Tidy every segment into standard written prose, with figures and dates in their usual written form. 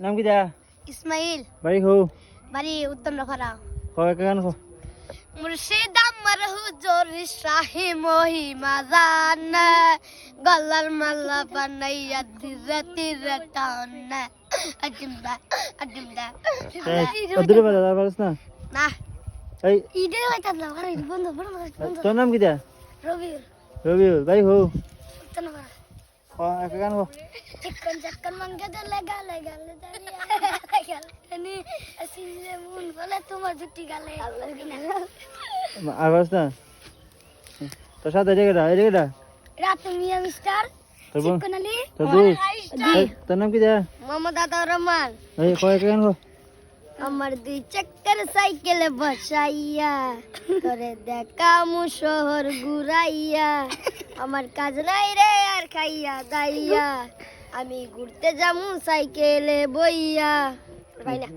নাম কি দা? ইসমাইল। বাড়ি হো? বাড়ি উত্তম নখরা। কয় গান কো? মুর্শিদ আমার হুজুর শাহি মহিমা জান, গলার মালা বানাইয়া ধীরে ধীরে টান। আদিমদা আদিমদা। ওদরে বাজা পারছ না? না। এই ইডে হইতা না, আরে বন্ধ বন্ধ বন্ধ। তোর নাম কি দা? রবিউল। রবিউল। বাড়ি হো? উত্তম নখরা। কয় গান কো? চিকন চিকন মঙ্গে দলে গালে গালে দাঁড়িয়ে গালে আসিলে মন বলে তোমার জুটি গালে আর পারছ না? তোর সাথে এই জায়গাটা রাত মিয়া মিস্টার তোর বোন? চিকন আলী তোর দোষ? তোর নাম কি দা? মোহাম্মদ আতাউর রহমান। এই কয় গান কো? আমার দুই চাক্কার সাইকেলে বসাইয়া করে দেখামু শহর ঘুরাইয়া, আমার কাজ নাই রে আর খাইয়া দাইয়া, আমি ঘুরতে যামু সাইকেলে বইয়া। ভাই না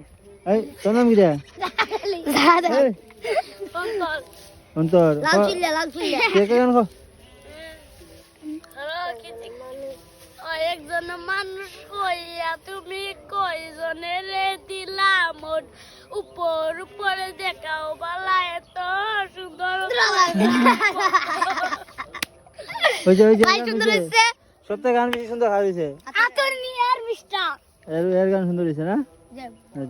এই তোর নাম কি দা? এই অন্তর। লাল চুল্লা লাল চুল্লা। কে গান কো? একজন মানুষ কইয়া তুমি কয়জনে রে দিলাম উপর উপরে দেখাও বালা এত সুন্দর। ওই যে ভাই সুন্দর হইছে। সত্যি গান বেশি সুন্দর খাওয়াইছে। আতর নিয়ে আর মিষ্টা। এর গান সুন্দর হইছে না? জি। হ্যাঁ